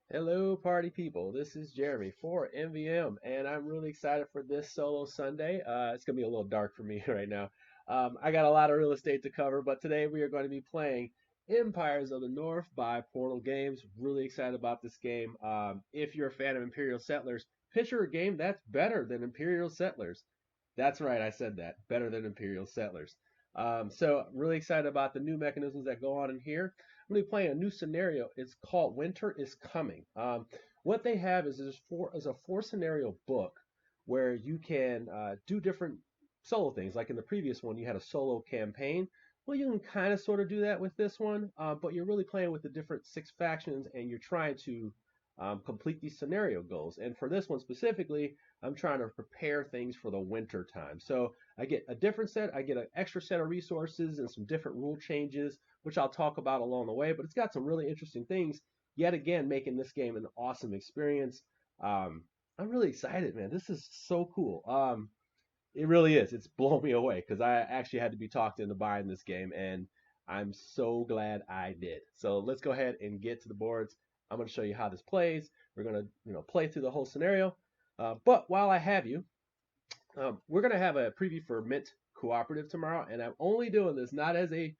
Hello, party people. This is Jeremy for MvM, and I'm really excited for this solo Sunday. It's gonna be a little dark for me right now. I got a lot of real estate to cover, but today we are going to be playing Empires of the North by Portal Games. Really excited about this game. If you're a fan of Imperial Settlers, picture a game that's better than Imperial Settlers. That's right, I said that. Better than Imperial Settlers. So really excited about the new mechanisms that go on in here. I'm going to be playing a new scenario. It's called Winter is Coming. What they have is a four scenario book where you can do different solo things. Like in the previous one, you had a solo campaign. Well, you can kind of sort of do that with this one, but you're really playing with the different six factions and you're trying to complete these scenario goals. And for this one specifically, I'm trying to prepare things for the winter time. So I get a different set, I get an extra set of resources and some different rule changes, which I'll talk about along the way. But it's got some really interesting things, yet again, making this game an awesome experience. Um, I'm really excited, man. This is so cool. It really is. It's blown me away because I actually had to be talked into buying this game, and I'm so glad I did. So let's go ahead and get to the boards. I'm going to show you how this plays. We're going to, play through the whole scenario. But while I have you, we're going to have a preview for Mint Cooperative tomorrow, and I'm only doing this not as a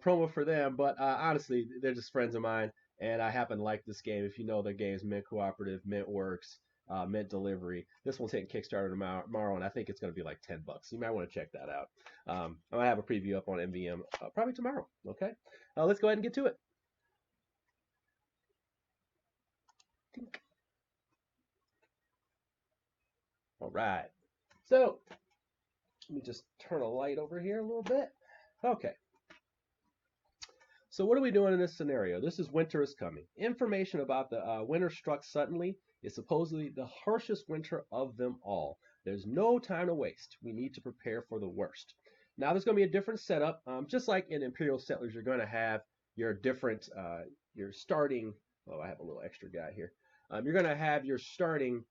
promo for them, but honestly, they're just friends of mine, and I happen to like this game. If you know their games, Mint Cooperative, Mint Works, Mint Delivery. This one's hitting Kickstarter tomorrow, and I think it's going to be like $10. You might want to check that out. I'm going to have a preview up on MvM probably tomorrow. Okay, let's go ahead and get to it. All right. So let me just turn a light over here a little bit. Okay. So what are we doing in this scenario? This is winter is coming. Information about the winter struck suddenly is supposedly the harshest winter of them all. There's no time to waste. We need to prepare for the worst. Now there's going to be a different setup. Just like in Imperial Settlers, you're going to have your different, your starting, oh, I have a little extra guy here. You're going to have your starting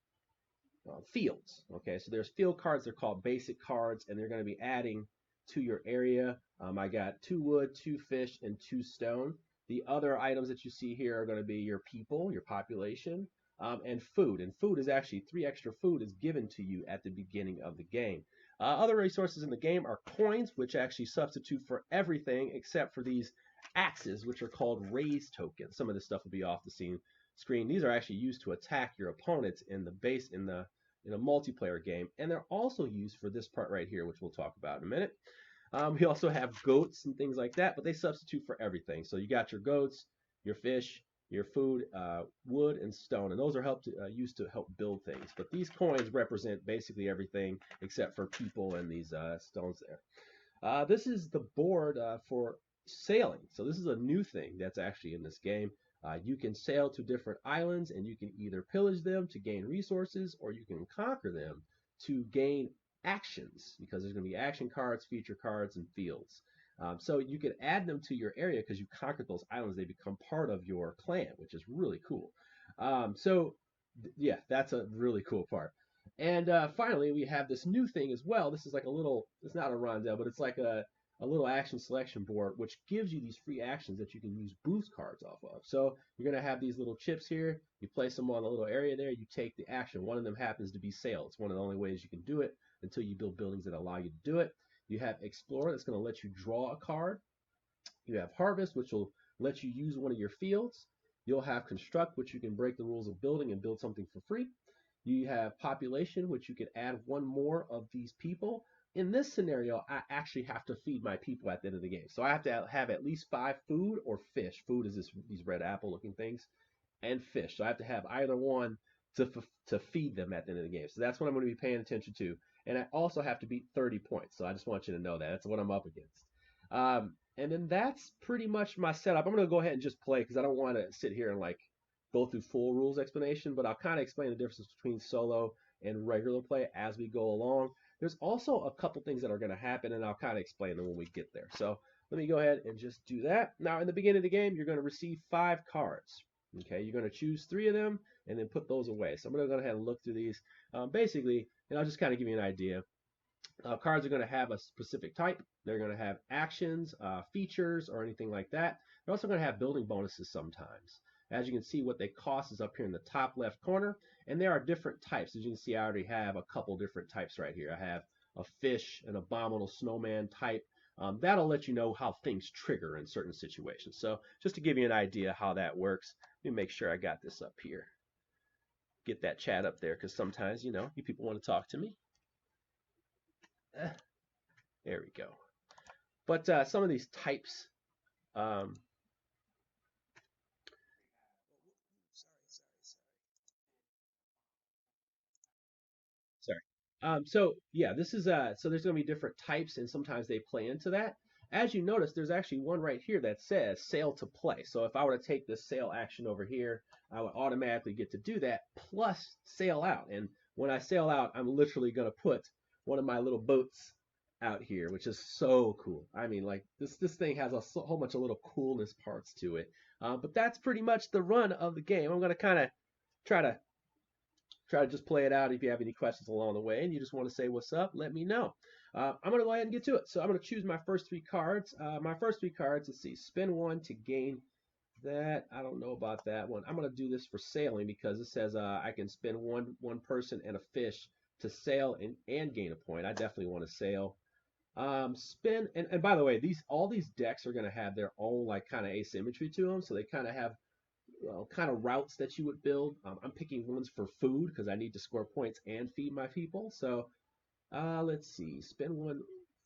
fields. Okay, so there's field cards. They're called basic cards, and they're going to be adding to your area. I got 2 wood, 2 fish, and 2 stone. The other items that you see here are going to be your people, your population, and food. And food is actually 3 extra food is given to you at the beginning of the game. Other resources in the game are coins, which actually substitute for everything except for these axes, which are called raise tokens. Some of this stuff will be off the screen. These are actually used to attack your opponents in the base in a multiplayer game, and they're also used for this part right here, which we'll talk about in a minute. We also have goats and things like that, but they substitute for everything. So you got your goats, your fish, your food, wood, and stone, and those are used to help build things. But these coins represent basically everything except for people and these stones there. This is the board for sailing. So this is a new thing that's actually in this game. You can sail to different islands and you can either pillage them to gain resources or you can conquer them to gain actions because there's going to be action cards, feature cards, and fields. So you can add them to your area because you conquered those islands. They become part of your clan, which is really cool. Yeah, that's a really cool part. And finally, we have this new thing as well. This is like a little, it's not a rondel, but it's like a little action selection board, which gives you these free actions that you can use boost cards off of. So you're going to have these little chips here. You place them on a little area there. You take the action. One of them happens to be sail. It's one of the only ways you can do it until you build buildings that allow you to do it. You have Explorer that's going to let you draw a card. You have Harvest, which will let you use one of your fields. You'll have Construct, which you can break the rules of building and build something for free. You have Population, which you can add one more of these people. In this scenario, I actually have to feed my people at the end of the game. So I have to have at least 5 food or fish. Food is these red apple looking things, and fish. So I have to have either one to feed them at the end of the game. So that's what I'm going to be paying attention to. And I also have to beat 30 points. So I just want you to know that. That's what I'm up against. And then that's pretty much my setup. I'm going to go ahead and just play because I don't want to sit here and like go through full rules explanation, but I'll kind of explain the differences between solo and regular play as we go along. There's also a couple things that are going to happen, and I'll kind of explain them when we get there. So let me go ahead and just do that. Now, in the beginning of the game, you're going to receive 5 cards. Okay, you're going to choose 3 of them and then put those away. So I'm going to go ahead and look through these. Basically, and I'll just kind of give you an idea. Cards are going to have a specific type. They're going to have actions, features, or anything like that. They're also going to have building bonuses sometimes. As you can see, what they cost is up here in the top left corner, and there are different types. As you can see, I already have a couple different types right here. I have a fish, an abominable snowman type. That'll let you know how things trigger in certain situations. So just to give you an idea how that works, let me make sure I got this up here. Get that chat up there because sometimes, you people want to talk to me. There we go. But some of these types, um, sorry. So yeah, this is so there's going to be different types, and sometimes they play into that. As you notice, there's actually one right here that says sail to play. So if I were to take this sail action over here, I would automatically get to do that plus sail out. And when I sail out, I'm literally going to put one of my little boats out here, which is so cool. I mean, like this thing has a whole bunch of little coolness parts to it. But that's pretty much the run of the game. I'm going to kind of try to just play it out. If you have any questions along the way and you just want to say what's up, let me know. I'm going to go ahead and get to it. So I'm going to choose my first three cards. My first three cards, let's see, spin one to gain that. I don't know about that one. I'm going to do this for sailing because it says I can spend one person and a fish to sail and gain a point. I definitely want to sail. Spin and by the way, all these decks are going to have their own like kind of asymmetry to them, so they kind of have kind of routes that you would build. I'm picking ones for food because I need to score points and feed my people. So let's see. Spend one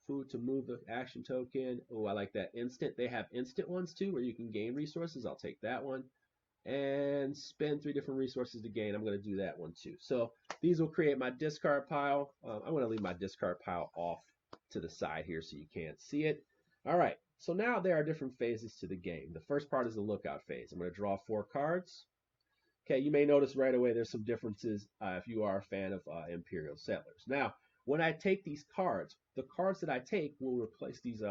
food to move the action token. Oh, I like that. Instant. They have instant ones too where you can gain resources. I'll take that one. And spend 3 different resources to gain. I'm going to do that one too. So these will create my discard pile. I'm going to leave my discard pile off to the side here so you can't see it. All right. So now there are different phases to the game. The first part is the lookout phase. I'm going to draw 4 cards. Okay, you may notice right away there's some differences if you are a fan of Imperial Settlers. Now, when I take these cards, the cards that I take will replace these.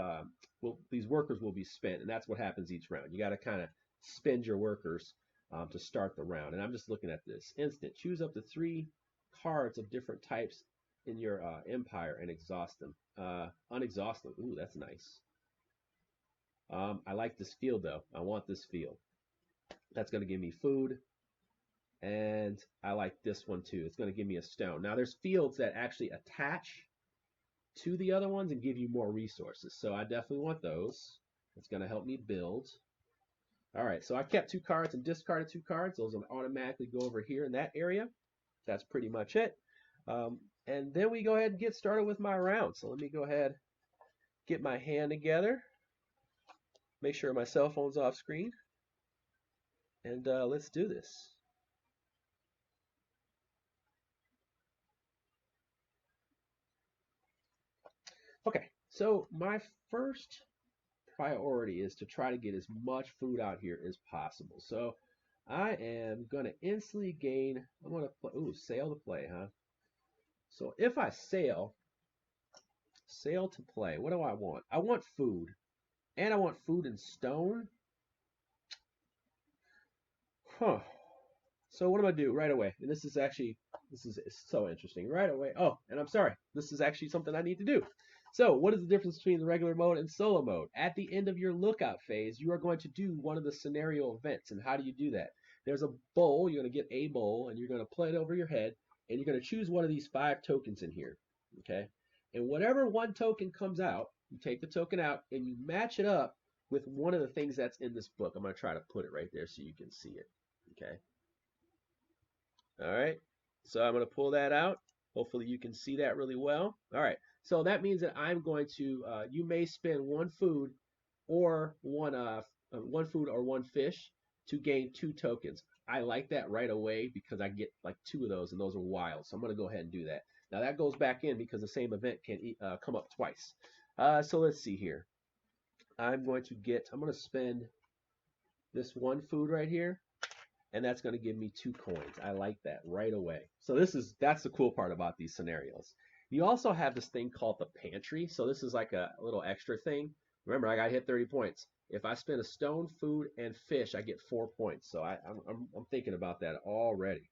These workers will be spent, and that's what happens each round. You got to kind of spend your workers to start the round. And I'm just looking at this instant. Choose up to 3 cards of different types in your empire and exhaust them. Unexhaust them. Ooh, that's nice. I like this field though. I want this field. That's going to give me food. And I like this one too. It's going to give me a stone. Now there's fields that actually attach to the other ones and give you more resources. So I definitely want those. It's going to help me build. All right, so I kept 2 cards and discarded 2 cards. Those will automatically go over here in that area. That's pretty much it. And then we go ahead and get started with my round. So let me go ahead, get my hand together. Make sure my cell phone's off screen. And let's do this. Okay, so my first priority is to try to get as much food out here as possible. So I am going to instantly gain, I'm going to play, ooh, sail to play, huh? So if I sail to play, what do I want? I want food, and I want food and stone. Huh. So what am I do right away? And this is so interesting. Right away. Oh, and I'm sorry. This is actually something I need to do. So what is the difference between the regular mode and solo mode? At the end of your lookout phase, you are going to do one of the scenario events. And how do you do that? There's a bowl. You're going to get a bowl, and you're going to play it over your head, and you're going to choose one of these 5 tokens in here. Okay? And whatever one token comes out, you take the token out, and you match it up with one of the things that's in this book. I'm going to try to put it right there so you can see it. Okay? All right, so I'm going to pull that out. Hopefully you can see that really well. All right, so that means that I'm going to, you may spend 1 food or one food or 1 fish to gain 2 tokens. I like that right away because I get like 2 of those, and those are wild. So I'm going to go ahead and do that. Now that goes back in because the same event can come up twice. So let's see here. I'm going to spend this 1 food right here, and that's going to give me 2 coins. I like that right away. So that's the cool part about these scenarios. You also have this thing called the pantry. So this is like a little extra thing. Remember, I got to hit 30 points. If I spend a stone, food, and fish, I get 4 points. So I'm thinking about that already.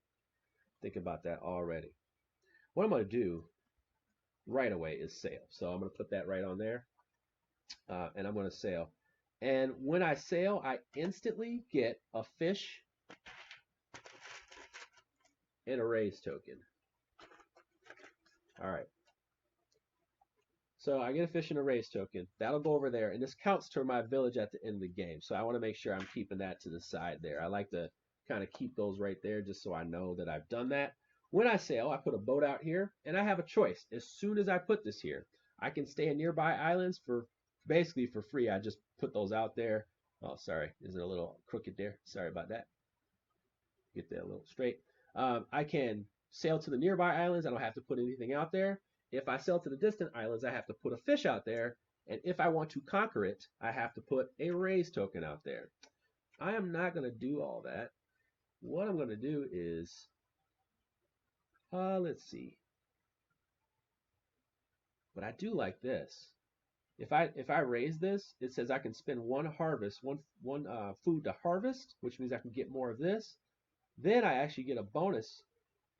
What I'm going to do right away is sail. So I'm going to put that right on there, and I'm going to sail. And when I sail, I instantly get a fish and a raise token. All right. So I get a fish and a raise token. That'll go over there, and this counts to my village at the end of the game. So I want to make sure I'm keeping that to the side there. I like to kind of keep those right there just so I know that I've done that. When I sail, I put a boat out here, and I have a choice. As soon as I put this here, I can stay in nearby islands for basically for free. I just put those out there. Oh, sorry. Is it a little crooked there? Sorry about that. Get that a little straight. I can sail to the nearby islands. I don't have to put anything out there. If I sail to the distant islands, I have to put a fish out there. And if I want to conquer it, I have to put a raise token out there. I am not going to do all that. What I'm going to do is, let's see. But I do like this. If I raise this, it says I can spend one food to harvest, which means I can get more of this. Then I actually get a bonus.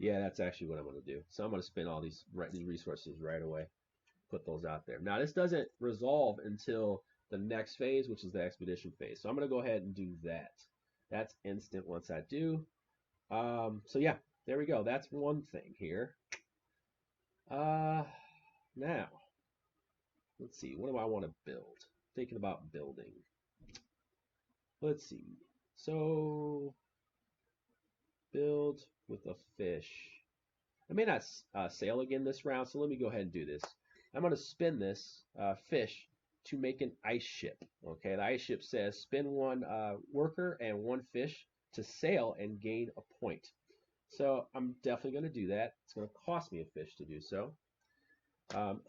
Yeah, that's actually what I'm going to do. So I'm going to spend all these resources right away. Put those out there. Now, this doesn't resolve until the next phase, which is the expedition phase. So I'm going to go ahead and do that. That's instant once I do. So yeah, there we go. That's one thing here. Now, let's see. What do I want to build? Thinking about building. Let's see. So, build with a fish. I may not sail again this round, so let me go ahead and do this. I'm going to spin this fish to make an ice ship. Okay, the ice ship says spin one worker and one fish to sail and gain a point. So I'm definitely going to do that. It's going to cost me a fish to do so,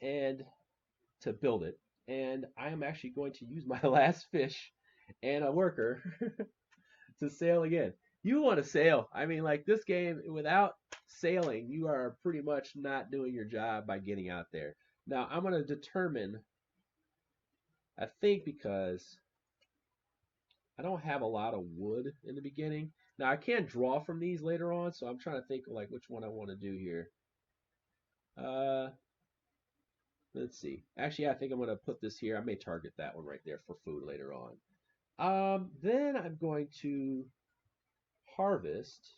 and to build it. And I am actually going to use my last fish and a worker to sail again. You want to sail. I mean, like this game, without sailing, you are pretty much not doing your job by getting out there. Now, I'm going to determine, I think because I don't have a lot of wood in the beginning. Now, I can draw from these later on, so I'm trying to think like which one I want to do here. Let's see. Actually, I think I'm going to put this here. I may target that one right there for food later on. Then I'm going to harvest.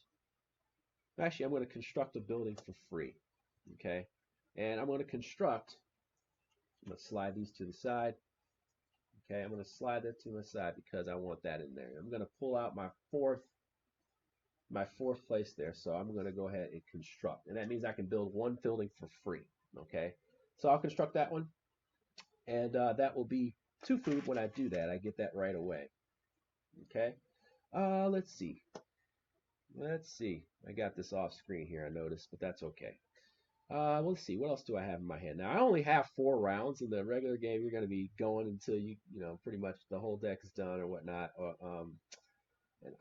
Actually, I'm going to construct a building for free. Okay. And I'm going to construct. I'm going to slide these to the side. Okay. I'm going to slide that to my side because I want that in there. I'm going to pull out my fourth place there. So I'm going to go ahead and construct. And that means I can build one building for free. Okay. So I'll construct that one. And that will be 2 food when I do that. I get that right away. Okay. Let's see. Let's see. I got this off screen here, I noticed, but that's okay. Let's see. What else do I have in my hand? Now, I only have 4 rounds. In the regular game, you're going to be going until you know, pretty much the whole deck is done or whatnot.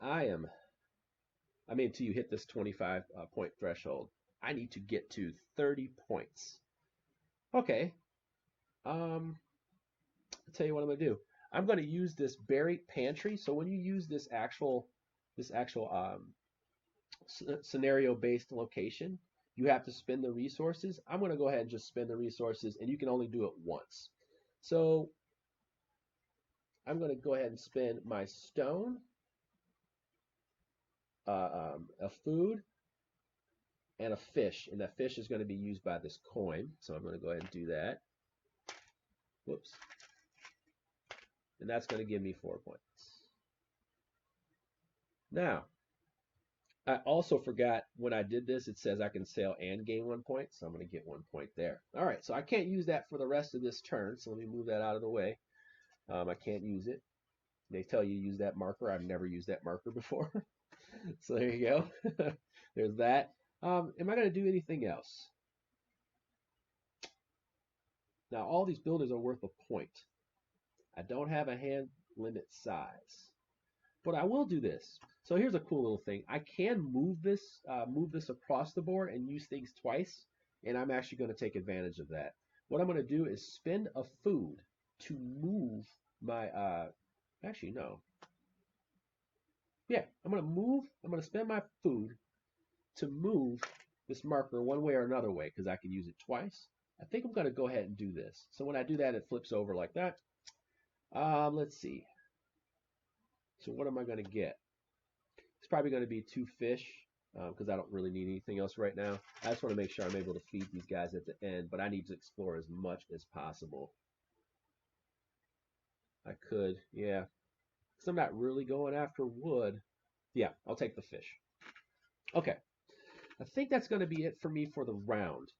And I mean, until you hit this 25 point threshold. I need to get to 30 points. Okay. I'll tell you what I'm going to do. I'm going to use this buried pantry. So when you use this actual scenario-based location, you have to spend the resources. I'm going to go ahead and just spend the resources, and you can only do it once. So I'm going to go ahead and spend my stone, a food, and a fish. And that fish is going to be used by this coin. So I'm going to go ahead and do that. Whoops. And that's going to give me 4 points. Now, I also forgot when I did this, it says I can sail and gain 1 point, so I'm going to get 1 point there. All right, so I can't use that for the rest of this turn, so let me move that out of the way. I can't use it. They tell you use that marker. I've never used that marker before. So there you go. There's that. Am I going to do anything else? Now, all these buildings are worth a point. I don't have a hand limit size. But I will do this. So here's a cool little thing. I can move this across the board and use things twice, and I'm actually going to take advantage of that. What I'm going to do is spend a food to move my, actually no. Yeah, I'm going to spend my food to move this marker one way or another way because I can use it twice. I think I'm going to go ahead and do this. So when I do that, it flips over like that. Let's see. So what am I going to get? It's probably going to be 2 fish because I don't really need anything else right now. I just want to make sure I'm able to feed these guys at the end, but I need to explore as much as possible. I could, yeah, because I'm not really going after wood. Yeah, I'll take the fish. Okay, I think that's going to be it for me for the round.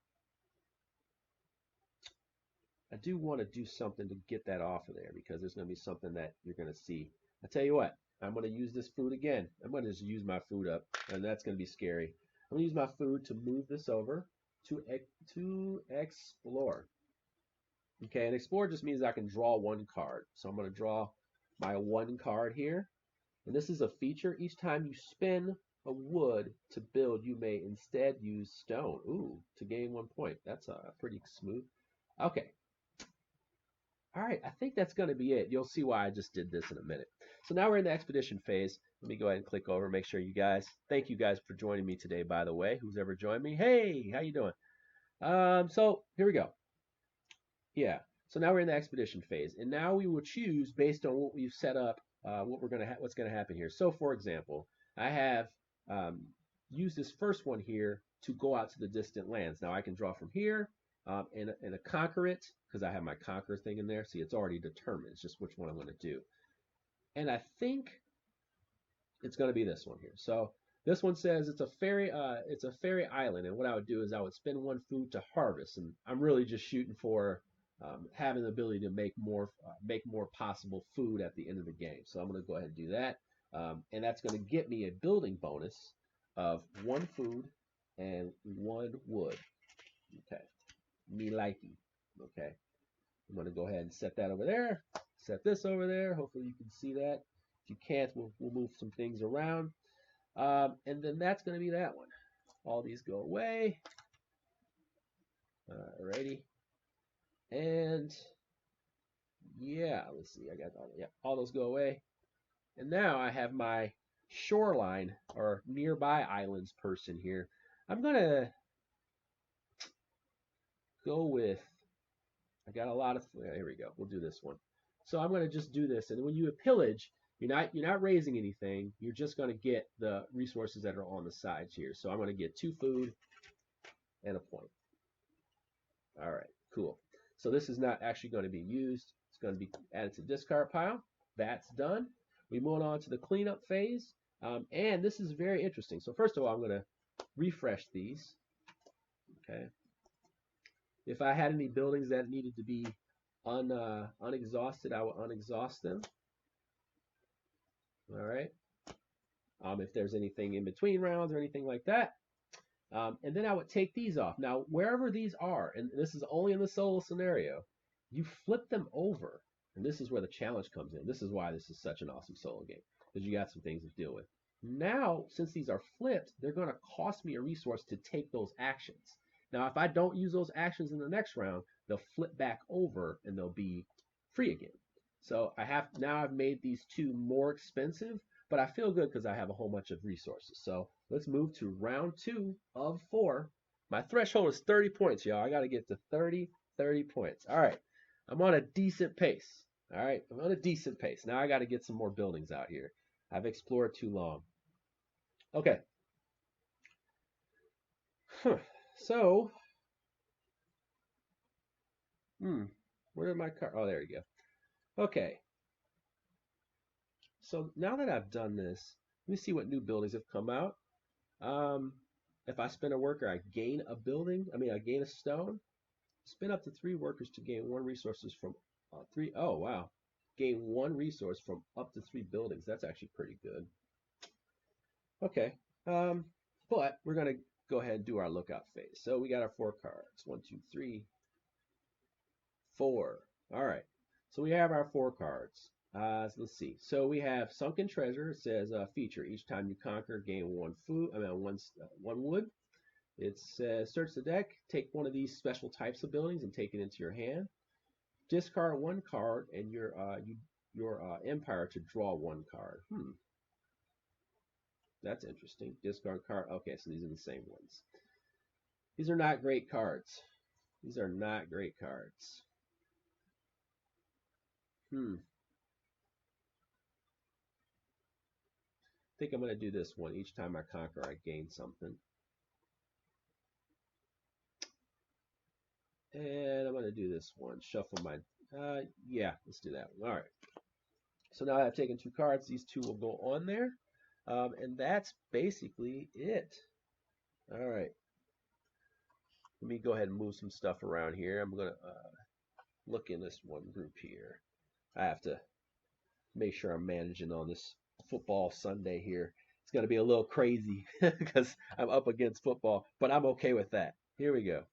I do want to do something to get that off of there because there's going to be something that you're going to see. I tell you what, I'm going to use this food again. I'm going to just use my food up, and that's going to be scary. I'm going to use my food to move this over to explore. Okay, and explore just means I can draw 1 card. So I'm going to draw my 1 card here. And this is a feature. Each time you spin a wood to build, you may instead use stone. Ooh, to gain 1 point. That's pretty smooth. Okay. All right, I think that's going to be it. You'll see why I just did this in a minute. So now we're in the expedition phase. Let me go ahead and click over, make sure you guys, thank you guys for joining me today, by the way. Who's ever joined me? Hey, how you doing? So here we go. Yeah, so now we're in the expedition phase. And now we will choose based on what we've set up, what's going to happen here. So for example, I have used this first one here to go out to the distant lands. Now I can draw from here and conquer it because I have my conquer thing in there. See, it's already determined. It's just which one I'm going to do. And I think it's going to be this one here. So this one says it's a fairy island, and what I would do is I would spend 1 food to harvest, and I'm really just shooting for having the ability to make more possible food at the end of the game. So I'm going to go ahead and do that, and that's going to get me a building bonus of 1 food and 1 wood. Okay, me likey. Okay, I'm going to go ahead and set that over there. Set this over there. Hopefully you can see that. If you can't, we'll move some things around. And then that's going to be that one. All these go away. Alrighty. And yeah, let's see. I got all those go away. And now I have my shoreline or nearby islands person here. I'm going to go with, I got a lot of, here we go. We'll do this one. So I'm going to just do this. And when you pillage, you're not raising anything. You're just going to get the resources that are on the sides here. So I'm going to get 2 food and a point. All right, cool. So this is not actually going to be used. It's going to be added to the discard pile. That's done. We move on to the cleanup phase. And this is very interesting. So first of all, I'm going to refresh these. Okay. If I had any buildings that needed to be unexhausted, I will unexhaust them. All right. If there's anything in between rounds or anything like that. And then I would take these off. Now, wherever these are, and this is only in the solo scenario, you flip them over. And this is where the challenge comes in. This is why this is such an awesome solo game, because you got some things to deal with. Now, since these are flipped, they're going to cost me a resource to take those actions. Now, if I don't use those actions in the next round, they'll flip back over and they'll be free again. So I've made these 2 more expensive, but I feel good because I have a whole bunch of resources. So let's move to round 2 of 4. My threshold is 30 points, y'all. I got to get to 30 points. All right. I'm on a decent pace. All right. I'm on a decent pace. Now I got to get some more buildings out here. I've explored too long. Okay. So, where did my car? Oh, there you go. Okay. So now that I've done this, let me see what new buildings have come out. If I spend a worker, I gain a building. I gain a stone. Spend up to 3 workers to gain 1 resources from 3. Oh, wow. Gain 1 resource from up to 3 buildings. That's actually pretty good. Okay. But we're going to go ahead and do our lookout phase. So we got our 4 cards. 1, 2, 3, 4. All right. So we have our 4 cards. Let's see. So we have Sunken Treasure. It says feature. Each time you conquer, gain 1 food. One wood. It says search the deck, take one of these special types of buildings and take it into your hand. Discard 1 card and your empire to draw 1 card. That's interesting. Discard card. Okay, so these are the same ones. These are not great cards. These are not great cards. think I'm going to do this one. Each time I conquer, I gain something. And I'm going to do this one. Shuffle my... yeah, let's do that one. All right. So now I've taken 2 cards. These 2 will go on there. And that's basically it. All right. Let me go ahead and move some stuff around here. I'm going to look in this one group here. I have to make sure I'm managing on this football Sunday here. It's going to be a little crazy because I'm up against football, but I'm okay with that. Here we go.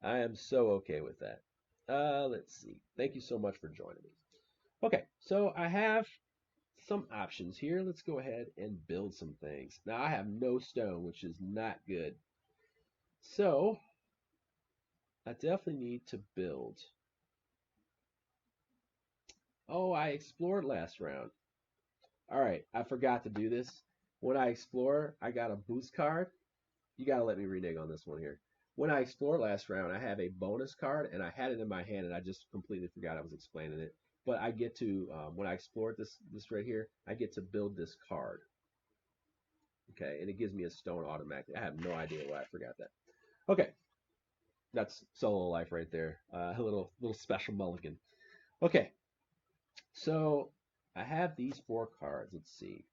I am so okay with that. Let's see. Thank you so much for joining me. Okay, so I have some options here. Let's go ahead and build some things. Now I have no stone, which is not good. So I definitely need to build. Oh, I explored last round. All right, I forgot to do this. When I explore, I got a boost card. You got to let me renege on this one here. When I explored last round, I have a bonus card, and I had it in my hand, and I just completely forgot I was explaining it. But I get to, when I explored this right here, I get to build this card. Okay, and it gives me a stone automatically. I have no idea why I forgot that. Okay, that's solo life right there. A little special mulligan. Okay, so I have these 4 cards. Let's see.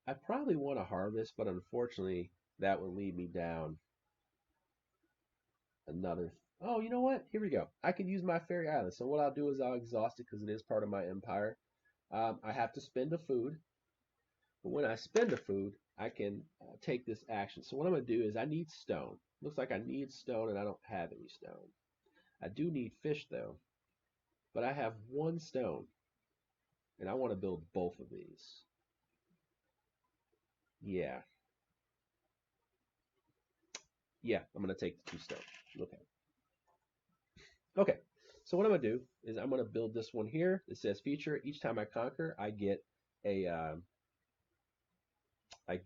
I probably want to harvest, but unfortunately, that would lead me down another. Oh, you know what? Here we go. I can use my fairy island. So what I'll do is I'll exhaust it because it is part of my empire. I have to spend a food. But when I spend a food, I can take this action. So what I'm going to do is I need stone. Looks like I need stone and I don't have any stone. I do need fish though. But I have 1 stone. And I want to build both of these. Yeah. Yeah, I'm going to take the 2 stone. Okay. Okay, so what I'm going to do is I'm going to build this one here. It says feature. Each time I conquer, I get a a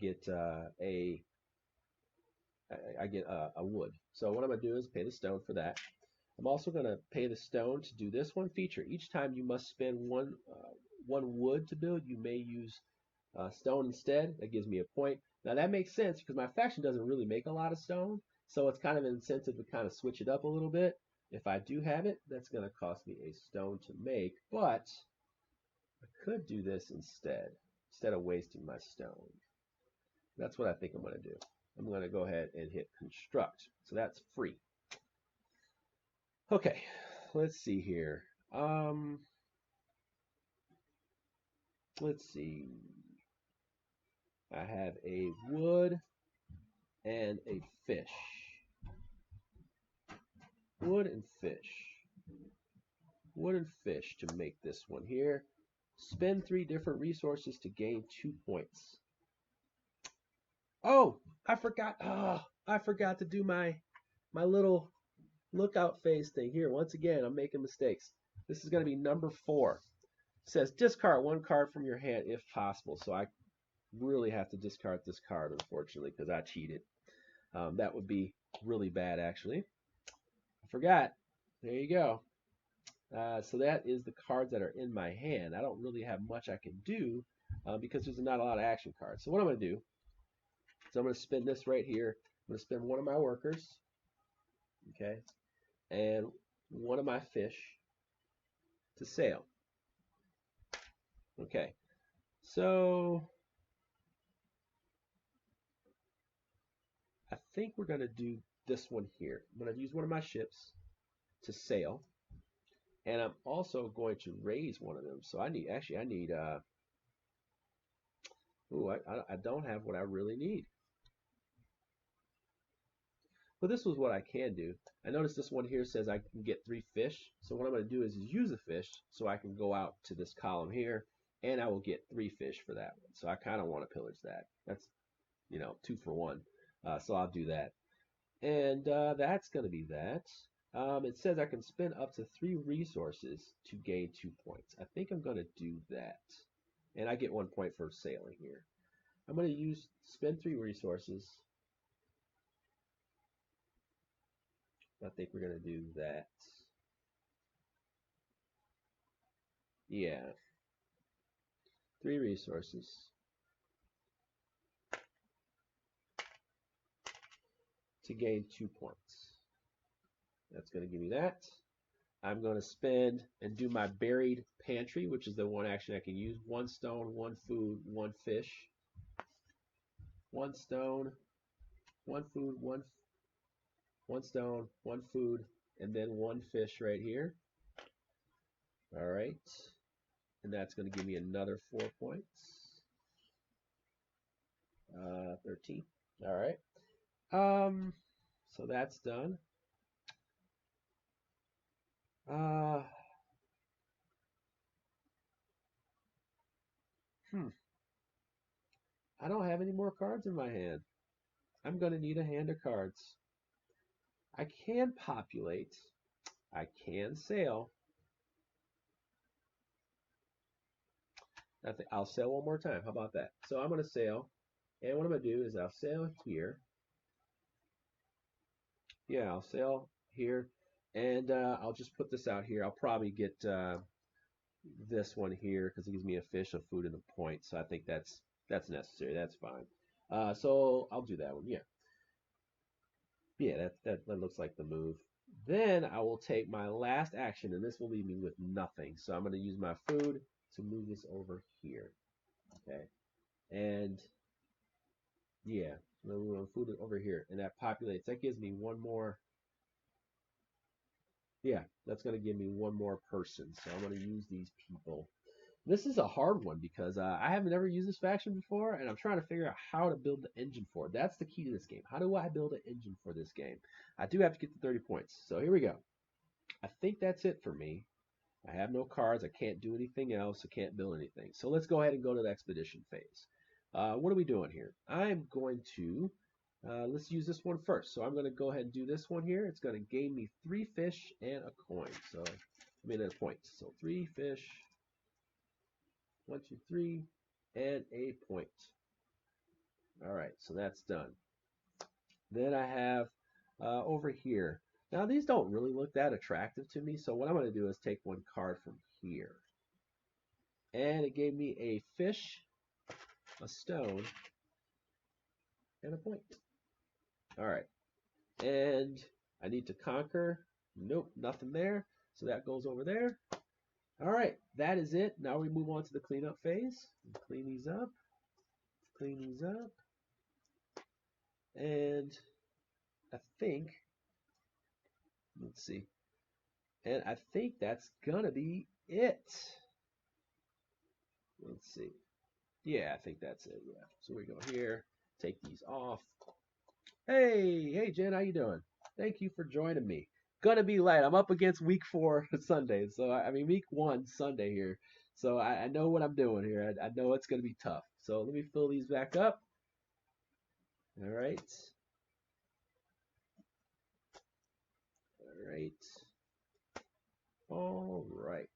wood. So what I'm going to do is pay the stone for that. I'm also going to pay the stone to do this one feature. Each time you must spend one wood to build, you may use stone instead. That gives me a point. Now that makes sense because my faction doesn't really make a lot of stone, so it's kind of an incentive to kind of switch it up a little bit. If I do have it, that's going to cost me a stone to make, but I could do this instead of wasting my stone. That's what I think I'm going to do. I'm going to go ahead and hit construct. So that's free. Okay, let's see here. Let's see. I have a wood and a fish. Wood and fish. Wood and fish to make this one here. Spend 3 different resources to gain 2 points. Oh, I forgot. Oh, I forgot to do my little lookout phase thing here. Once again, I'm making mistakes. This is going to be number 4. It says discard 1 card from your hand if possible. So I really have to discard this card, unfortunately, because I cheated. That would be really bad, actually. I forgot. There you go. So that is the cards that are in my hand. I don't really have much I can do because there's not a lot of action cards. So what I'm going to do is I'm going to spin this right here. I'm going to spin one of my workers, okay, and one of my fish to sail. Okay, so I think we're going to do this one here. I'm going to use one of my ships to sail, and I'm also going to raise one of them. So I need ooh, I don't have what I really need. But this was what I can do. I noticed this one here says I can get 3 fish. So what I'm going to do is use a fish so I can go out to this column here, and I will get 3 fish for that one. So I kind of want to pillage that. That's, 2 for 1. So I'll do that. And that's going to be that. It says I can spend up to 3 resources to gain 2 points. I think I'm going to do that. And I get 1 point for sailing here. I'm going to spend 3 resources. I think we're going to do that. Yeah. 3 resources to gain 2 points. That's going to give me that. I'm going to spend and do my buried pantry, which is the one action I can use. 1 stone, 1 food, 1 fish. 1 stone, 1 food, 1 stone, 1 food, and then 1 fish right here. All right. And that's going to give me another 4 points. 13. All right. So that's done. I don't have any more cards in my hand. I'm going to need a hand of cards. I can populate. I can sail. I'll sail one more time. How about that? So I'm going to sail. And what I'm going to do is I'll sail here. Yeah, I'll sail here. And I'll just put this out here. I'll probably get this one here because it gives me a fish, a food, and a point. So I think that's necessary. That's fine. So I'll do that one. Yeah. Yeah, that looks like the move. Then I will take my last action, and this will leave me with nothing. So I'm going to use my food to move this over here. Okay. And yeah, I'm going to move my food over here. And that populates. That gives me one more. Yeah, that's going to give me one more person. So I'm going to use these people. This is a hard one because I haven't ever used this faction before, and I'm trying to figure out how to build the engine for it. That's the key to this game. How do I build an engine for this game? I do have to get to 30 points. So here we go. I think that's it for me. I have no cards. I can't do anything else. I can't build anything. So let's go ahead and go to the expedition phase. What are we doing here? I'm going to, let's use this one first. So I'm going to go ahead and do this one here. It's going to gain me 3 fish and a coin. So, I mean, a point. So 3 fish, 1, 2, 3, and a point. All right, so that's done. Then I have over here. Now, these don't really look that attractive to me. So what I'm going to do is take 1 card from here. And it gave me a fish, a stone, and a point. All right. And I need to conquer. Nope, nothing there. So that goes over there. All right, that is it. Now we move on to the cleanup phase. Clean these up. Clean these up. And I think, let's see. And I think that's gonna be it. Let's see. Yeah, I think that's it. Yeah. So we go here, take these off. Hey, Jen, how you doing? Thank you for joining me. Gonna be late. I'm up against week 4 Sunday, so I mean week 1 Sunday here. So I know what I'm doing here. I know it's gonna be tough. So let me fill these back up. All right. All right. All right.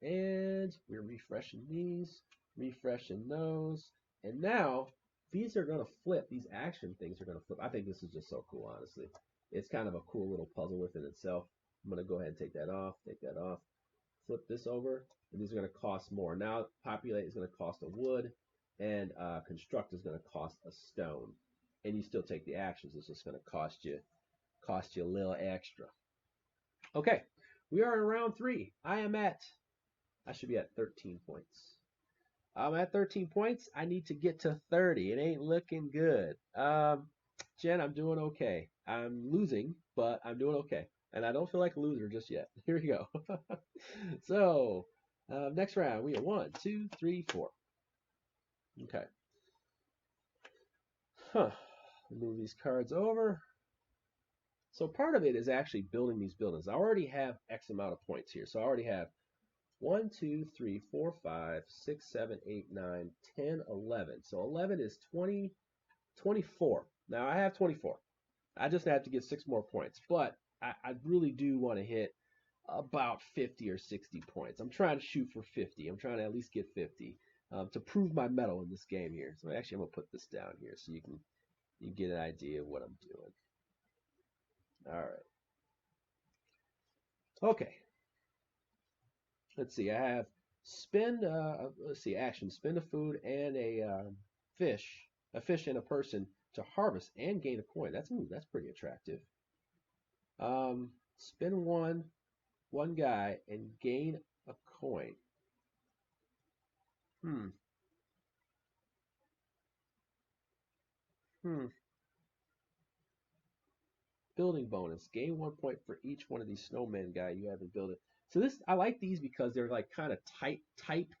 And we're refreshing these, refreshing those, and now these are gonna flip. These action things are gonna flip. I think this is just so cool, honestly. It's kind of a cool little puzzle within itself. I'm gonna go ahead and take that off, flip this over, and these are gonna cost more. Now populate is gonna cost a wood, and construct is gonna cost a stone. And you still take the actions. It's just gonna cost you a little extra. Okay, we are in round 3. I should be at 13 points. I'm at 13 points. I need to get to 30. It ain't looking good. Jen, I'm doing okay. I'm losing, but I'm doing okay. And I don't feel like a loser just yet. Here we go. So, next round, we have 1, 2, 3, 4. Okay. Move these cards over. So part of it is actually building these buildings. I already have X amount of points here. So I already have 1, 2, 3, 4, 5, 6, 7, 8, 9, 10, 11. So 11 is 20, 24. Now I have 24. I just have to get 6 more points. But I really do want to hit about 50 or 60 points. I'm trying to shoot for 50. I'm trying to at least get 50 to prove my mettle in this game here. So actually I'm going to put this down here so you can get an idea of what I'm doing. All right. Okay. Let's see. I have spend. Let's see. Action. Spend a food and fish, a fish and a person to harvest and gain a coin. That's pretty attractive. Spend one guy and gain a coin. Hmm. Hmm. Building bonus. Gain 1 point for each one of these snowman guy you have in building. So this I like these because they're like kind of type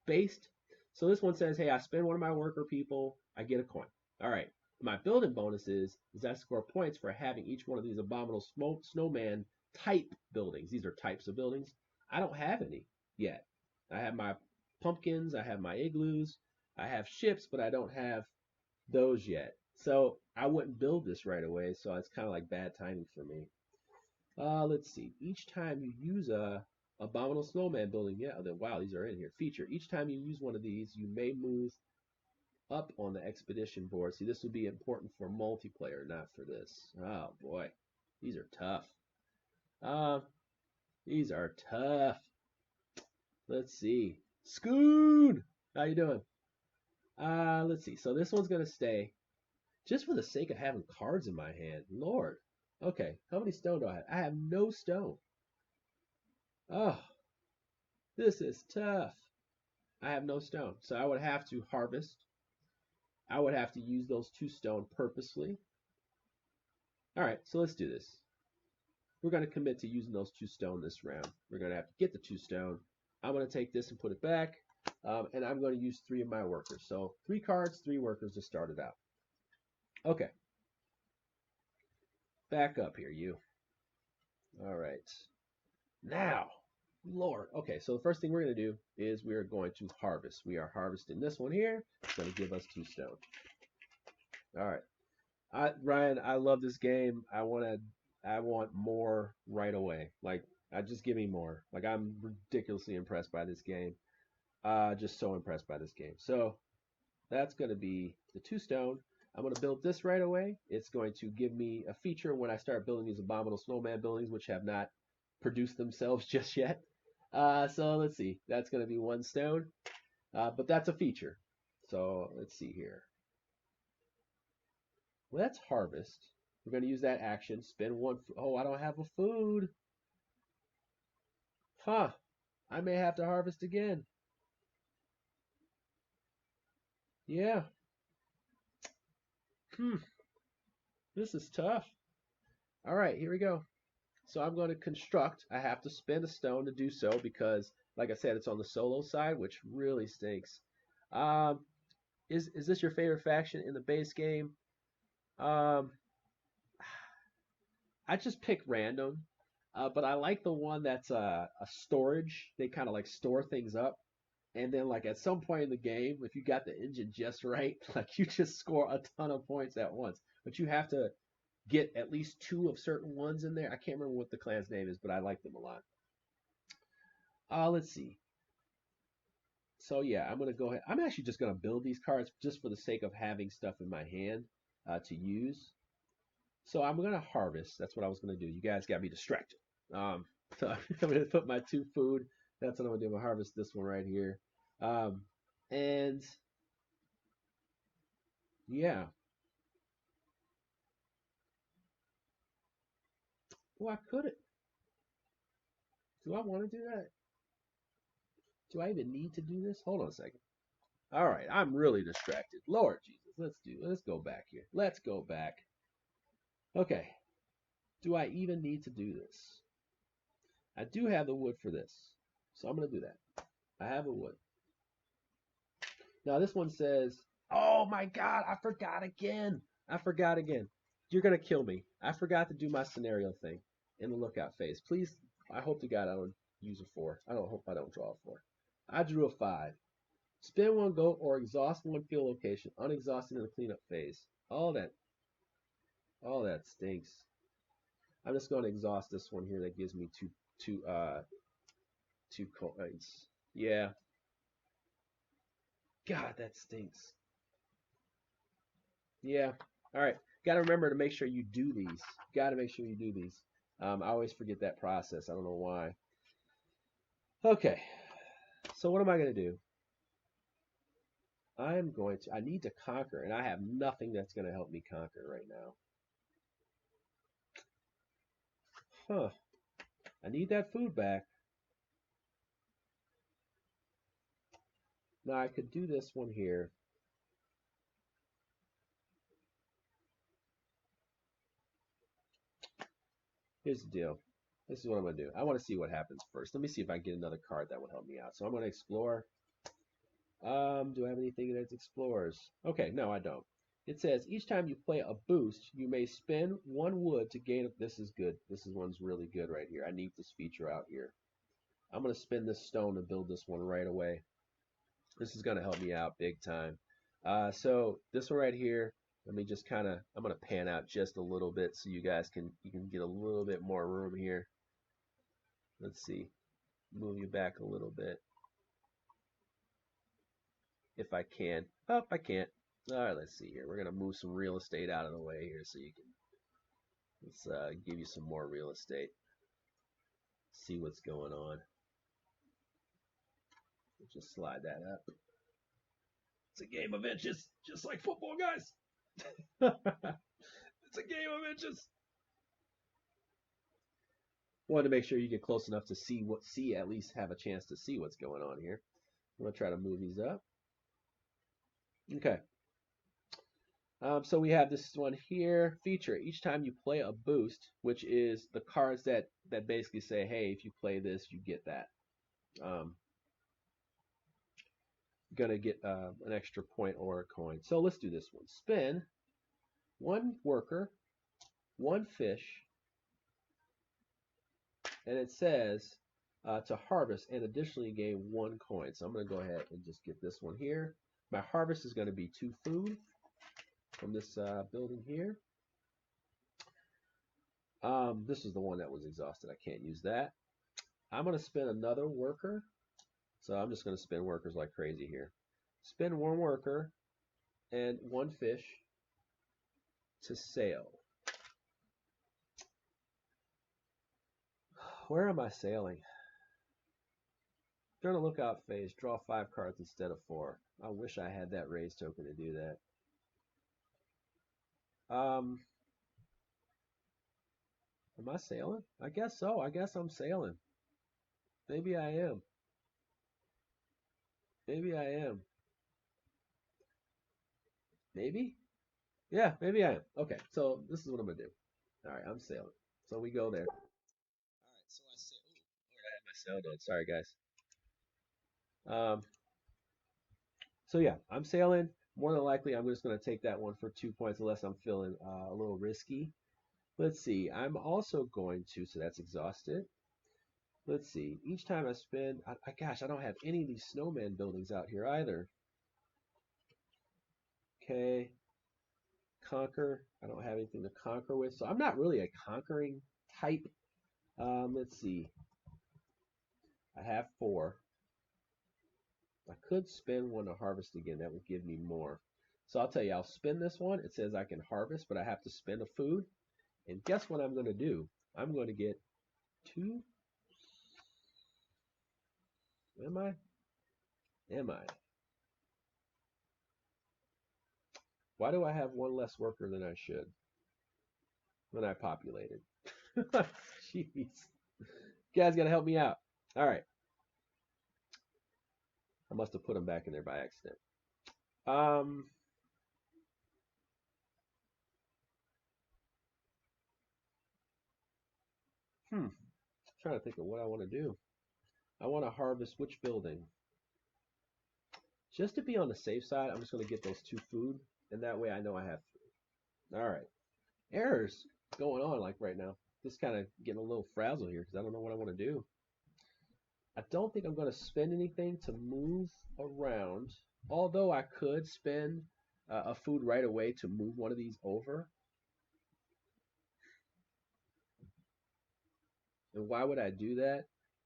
based. So this one says, hey, I spend one of my worker people, I get a coin. All right. My building bonus is I score points for having each one of these abominable snowman type buildings. These are types of buildings. I don't have any yet. I have my pumpkins, I have my igloos, I have ships, but I don't have those yet. So I wouldn't build this right away, so it's kind of like bad timing for me. Let's see. Each time you use a abominable snowman building, yeah, then wow, these are in here. Feature. Each time you use one of these, you may move up on the expedition board. See, this would be important for multiplayer, not for this. Oh boy, these are tough. Uh, these are tough. Let's see. Scoon, how you doing? Let's see. So this one's gonna stay just for the sake of having cards in my hand. Lord. Okay, how many stone do I have? I have no stone. Oh, this is tough. I have no stone. So I would have to harvest. I would have to use those 2 stone purposely. All right, so let's do this. We're going to commit to using those 2 stone this round. We're going to have to get the 2 stone. I'm going to take this and put it back. And I'm going to use 3 of my workers. So 3 cards, 3 workers to start it out. Okay. Back up here, you. All right. Now, Lord. Okay, so the first thing we're going to do is we're going to harvest. We are harvesting this one here. It's going to give us 2 stone. All right. Ryan, I love this game. I want more right away. Like, just give me more. Like, I'm ridiculously impressed by this game. Just so impressed by this game. So that's gonna be the 2 stone. I'm gonna build this right away. It's going to give me a feature when I start building these abominable snowman buildings, which have not produced themselves just yet. So let's see. That's gonna be 1 stone. But that's a feature. So let's see here. Let's harvest. We're going to use that action. Spend one. Oh, I don't have a food. Huh. I may have to harvest again. Yeah. Hmm. This is tough. All right, here we go. So I'm going to construct. I have to spend a stone to do so because, like I said, it's on the solo side, which really stinks. Um, is this your favorite faction in the base game? Um, I just pick random, but I like the one that's a storage. They kind of like store things up. And then like at some point in the game, if you got the engine just right, like you just score a ton of points at once. But you have to get at least 2 of certain ones in there. I can't remember what the clan's name is, but I like them a lot. Let's see. So yeah, I'm gonna go ahead. I'm actually just gonna build these cards just for the sake of having stuff in my hand to use. So I'm gonna harvest. That's what I was gonna do. You guys got me distracted. Um, so I'm gonna put my 2 food. That's what I'm gonna do. I'm gonna harvest this one right here. Um, and yeah. Well, I could it. Do I want to do that? Do I even need to do this? Hold on a second. All right, I'm really distracted. Lord Jesus, let's go back here. Let's go back. Okay. Do I even need to do this? I do have the wood for this. So I'm going to do that. I have a wood. Now this one says, "Oh my god, I forgot again. I forgot again. You're going to kill me. I forgot to do my scenario thing in the lookout phase. Please, I hope to God I don't use a 4. I don't hope I don't draw a 4. I drew a 5. Spin one goat or exhaust one field location, unexhausted in the cleanup phase. All that stinks. I'm just going to exhaust this one here. That gives me two coins. Yeah. God, that stinks. Yeah. All right. Got to remember to make sure you do these. Got to make sure you do these. I always forget that process. I don't know why. Okay, so what am I going to do? I need to conquer, and I have nothing that's going to help me conquer right now. Huh. I need that food back. Now I could do this one here. Here's the deal. This is what I'm going to do. I want to see what happens first. Let me see if I get another card that will help me out. So I'm going to explore. Do I have anything that explores? Okay, no, I don't. It says each time you play a boost, you may spend one wood to gain. This is good. This is one's really good right here. I need this feature out here. I'm going to spend this stone to build this one right away. This is going to help me out big time. So this one right here, let me just kind of, I'm going to pan out just a little bit so you can get a little bit more room here. Let's see, move you back a little bit if I can. Oh, I can't. All right, let's see here. We're going to move some real estate out of the way here so you can, let's give you some more real estate. See what's going on. We'll just slide that up. It's a game of inches, just like football, guys. It's a game of inches. Wanted to make sure you get close enough to see at least have a chance to see what's going on here. I'm gonna try to move these up. Okay. So we have this one here feature. Each time you play a boost, which is the cards that basically say, hey, if you play this, you get that. Gonna get an extra point or a coin. So let's do this one. Spin one worker, one fish, and it says to harvest and additionally gain one coin. So I'm going to go ahead and just get this one here. My harvest is going to be 2 food from this building here. This is the one that was exhausted. I can't use that. I'm going to spin another worker. So I'm just going to spin workers like crazy here. Spin one worker and one fish to sail. Where am I sailing? During a lookout phase, draw 5 cards instead of 4. I wish I had that raise token to do that. Am I sailing? I guess so. I guess I'm sailing. Maybe I am. Maybe I am. Maybe? Yeah, maybe I am. Okay, so this is what I'm gonna do. All right, I'm sailing. So we go there. All right, so I sail. Ooh, Lord, I have my sail on. Sorry, guys. Um, so yeah, I'm sailing. More than likely, I'm just gonna take that one for 2 points unless I'm feeling a little risky. Let's see. I'm also going to. So that's exhausted. Let's see. Each time I spend, gosh, I don't have any of these snowman buildings out here either. Okay. Conquer. I don't have anything to conquer with, so I'm not really a conquering type. Let's see. I have 4. I could spend one to harvest again. That would give me more. So I'll tell you, I'll spend this one. It says I can harvest, but I have to spend a food. And guess what I'm going to do? I'm going to get 2. Am I? Am I? Why do I have 1 less worker than I should when I populated? Jeez. You guys got to help me out. All right. I must have put them back in there by accident. Um, Trying to think of what I want to do. I want to harvest which building? Just to be on the safe side, I'm just going to get those 2 food, and that way I know I have food. All right. Errors going on like right now. Just kind of getting a little frazzled here because I don't know what I want to do. I don't think I'm going to spend anything to move around, although I could spend a food right away to move one of these over. And why would I do that?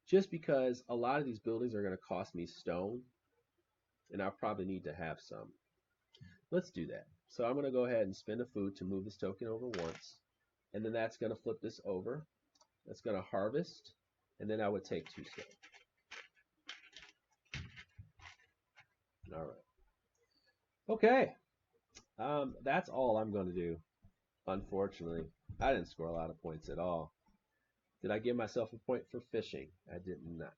Just because a lot of these buildings are going to cost me stone, and I'll probably need to have some. Let's do that. So I'm going to go ahead and spend a food to move this token over once, and then that's going to flip this over. That's going to harvest, and then I would take 2 stone. All right. Okay. That's all I'm going to do. Unfortunately, I didn't score a lot of points at all. Did I give myself a point for fishing? I did not.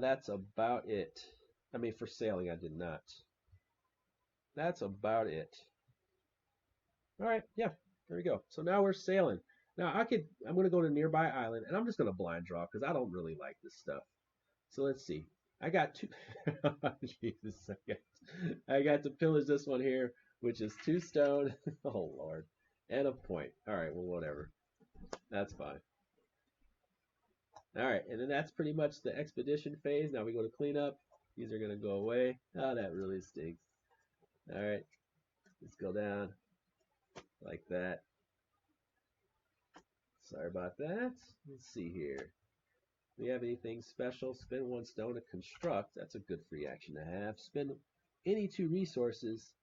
That's about it. I mean, for sailing, I did not. That's about it. All right, yeah, there we go. So now we're sailing. Now I'm gonna go to a nearby island, and I'm just gonna blind draw because I don't really like this stuff. So let's see. I got two. Jesus, I got to pillage this one here, which is 2 stone. Oh Lord, and a point. All right, well whatever. That's fine. All right, and then that's pretty much the expedition phase. Now we go to cleanup. These are gonna go away. Oh, that really stinks. All right, let's go down like that. Sorry about that. Let's see here. Do we have anything special? Spend 1 stone to construct. That's a good free action to have. Spend any 2 resources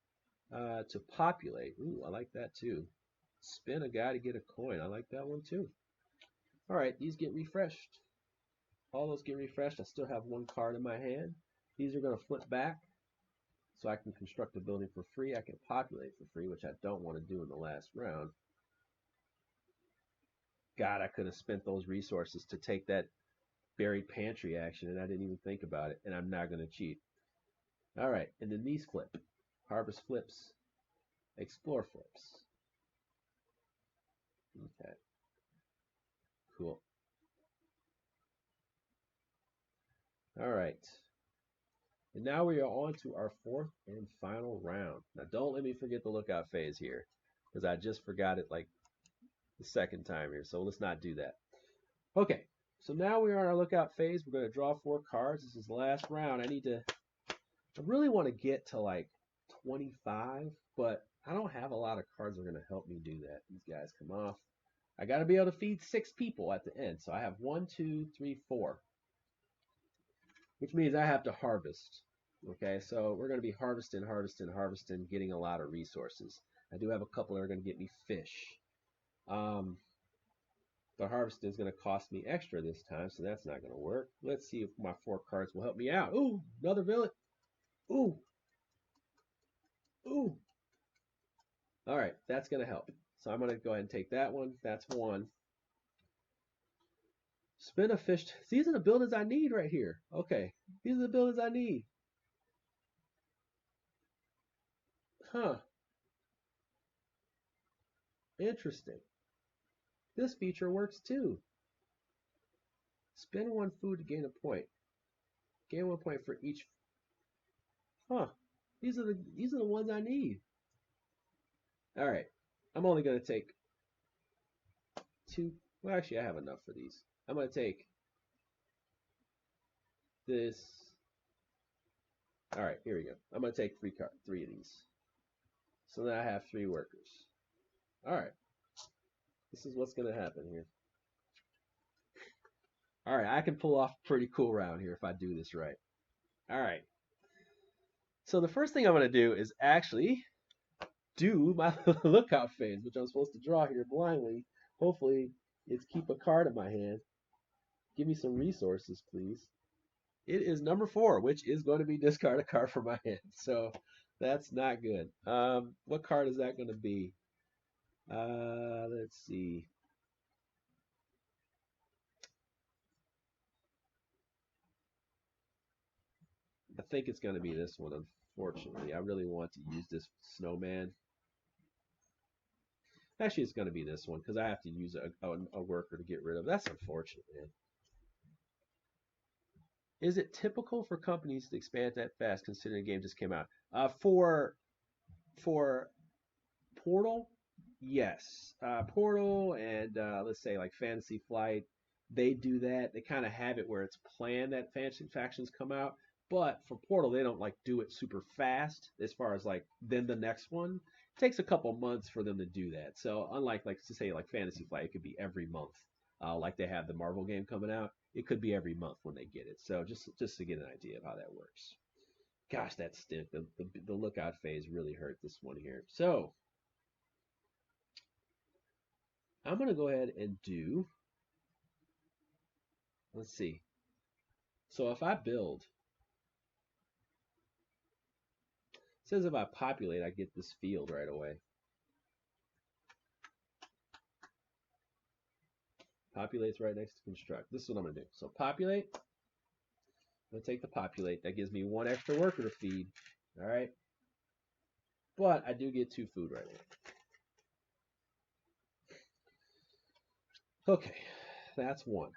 to populate. Ooh, I like that too. Spin a guy to get a coin. I like that one too. All right, these get refreshed. All those get refreshed. I still have 1 card in my hand. These are going to flip back so I can construct a building for free. I can populate for free, which I don't want to do in the last round. God, I could have spent those resources to take that buried pantry action, and I didn't even think about it, and I'm not going to cheat. All right, and then these flip. Harvest flips. Explore flips. Okay, cool. All right. And now we are on to our 4th and final round. Now, don't let me forget the lookout phase here, because I just forgot it like the 2nd time here, so let's not do that. Okay, so now we are on our lookout phase. We're going to draw 4 cards. This is the last round. I really want to get to like 25, but I don't have a lot of cards that are going to help me do that. These guys come off. I got to be able to feed 6 people at the end. So I have 1, 2, 3, 4, which means I have to harvest. Okay, so we're going to be harvesting, harvesting, harvesting, getting a lot of resources. I do have a couple that are going to get me fish. But harvesting is going to cost me extra this time, so that's not going to work. Let's see if my 4 cards will help me out. Ooh, another villain. Ooh, ooh. All right, that's going to help. So I'm going to go ahead and take that one. That's 1. Spin a fish. These are the buildings I need right here. Okay, these are the buildings I need. Huh, interesting. This feature works too. Spend 1 food to gain a point. Gain 1 point for each. Huh, these are the ones I need. All right, I'm only going to take 2. Well, actually, I have enough for these. I'm going to take this. All right, here we go. I'm going to take 3 of these. So now I have 3 workers. All right, this is what's going to happen here. All right, I can pull off a pretty cool round here if I do this right. All right. So the first thing I'm going to do is actually do my lookout phase, which I'm supposed to draw here blindly. Hopefully, it's keep a card in my hand. Give me some resources, please. It is number 4, which is going to be discard a card from my hand. So that's not good. What card is that going to be? Let's see. I think it's going to be this one, unfortunately. I really want to use this snowman. Actually, it's going to be this one because I have to use a worker to get rid of. That's unfortunate, man. Is it typical for companies to expand that fast considering the game just came out? For Portal, yes. Portal and let's say like Fantasy Flight, they do that. They kind of have it where it's planned that Fantasy Factions come out. But for Portal, they don't like do it super fast as far as like then the next one. It takes a couple months for them to do that. So unlike like to say like Fantasy Flight, it could be every month. Like they have the Marvel game coming out, it could be every month when they get it. So just to get an idea of how that works. Gosh, that stint. The lookout phase really hurt this one here. So I'm going to go ahead and do, let's see. So if I build says if I populate, I get this field right away. Populate's right next to construct. This is what I'm gonna do. So populate. I'm gonna take the populate. That gives me 1 extra worker to feed. All right. But I do get 2 food right now. Okay, that's 1.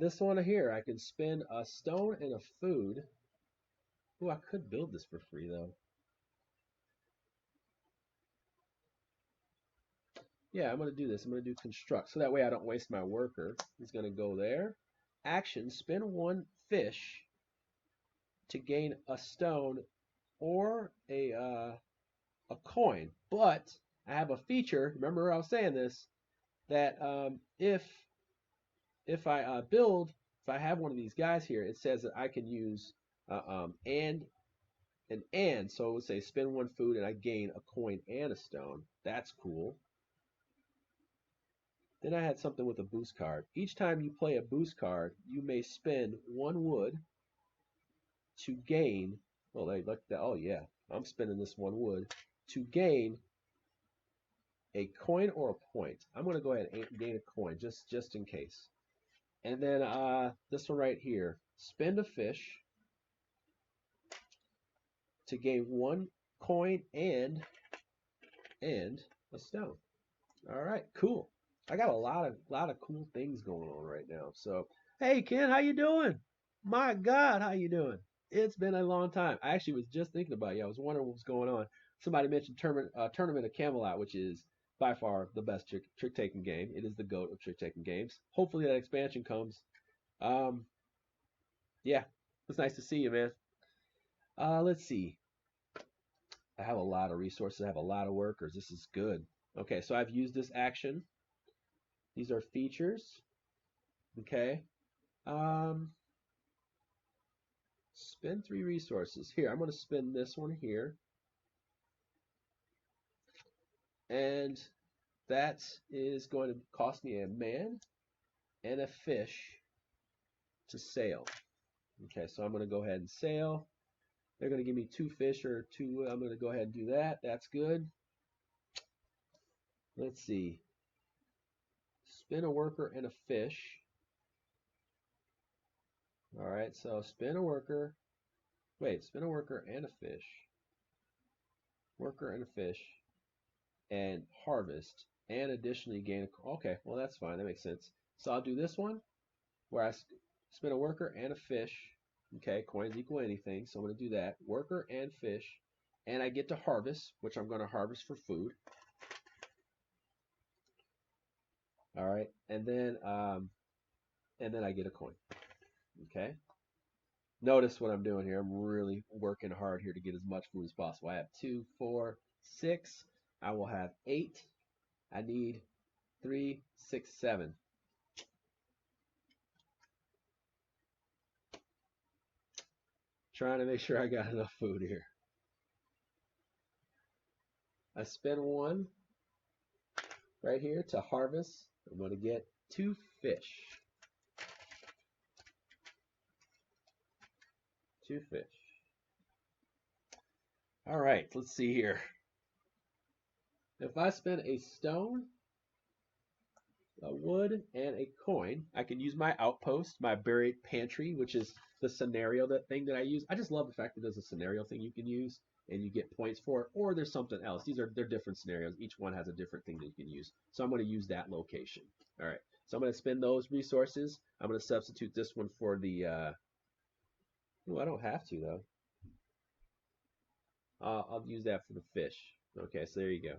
This one here, I can spend a stone and a food. Oh, I could build this for free though. Yeah, I'm gonna do this. I'm gonna do construct, so that way I don't waste my worker. He's gonna go there. Action, spend 1 fish to gain a stone or a coin. But I have a feature. Remember, I was saying this that if I build, if I have one of these guys here, it says that I can use and So it would say spend 1 food and I gain a coin and a stone. That's cool. Then I had something with a boost card. Each time you play a boost card, you may spend 1 wood to gain. Oh, like that. Oh yeah, I'm spending this 1 wood to gain a coin or a point. I'm gonna go ahead and gain a coin just in case. And then this one right here, spend a fish to gain 1 coin and a stone. All right, cool. I got a lot of cool things going on right now. So, hey Ken, how you doing? My God, how you doing? It's been a long time. I actually was just thinking about you. I was wondering what was going on. Somebody mentioned Tournament of Camelot, which is by far the best trick taking game. It is the GOAT of trick taking games. Hopefully that expansion comes. Um, yeah, it's nice to see you, man. Let's see. I have a lot of resources. I have a lot of workers. This is good. Okay, so I've used this action. These are features. Okay. Spend 3 resources. Here, I'm going to spend this one here. And that is going to cost me a man and a fish to sail. Okay, so I'm going to go ahead and sail. They're going to give me 2 fish or 2. I'm going to go ahead and do that. That's good. Let's see. Spin a worker and a fish. All right, so spin a worker. Wait, spin a worker and a fish. Worker and a fish. And harvest. And additionally gain a... Okay, well that's fine. That makes sense. So I'll do this one where I spin a worker and a fish. Okay, coins equal anything. So I'm going to do that. Worker and fish. And I get to harvest, which I'm going to harvest for food. All right, and then I get a coin. Okay. Notice what I'm doing here. I'm really working hard here to get as much food as possible. I have 2, 4, 6. I will have 8. I need 3, 6, 7. Trying to make sure I got enough food here. I spend 1 right here to harvest. I'm going to get 2 fish. 2 fish. All right, let's see here. If I spend a stone, a wood, and a coin, I can use my outpost, my buried pantry, which is the scenario thing that I use. I just love the fact that there's a scenario thing you can use and you get points for it, or there's something else. They're different scenarios. Each one has a different thing that you can use. So I'm going to use that location. All right. So I'm going to spend those resources. I'm going to substitute this one for the I don't have to though. I'll use that for the fish. Okay, so there you go.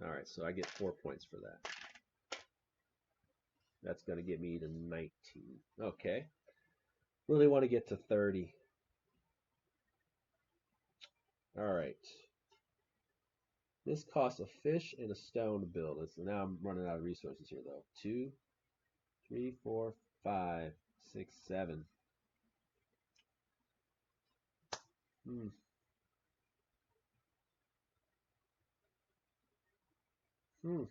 All right, so I get 4 points for that. That's going to get me to 19. Okay. Really want to get to 30. All right. This costs a fish and a stone to build. So now I'm running out of resources here, though. 2, 3, 4, 5, 6, 7. Hmm. Hmm.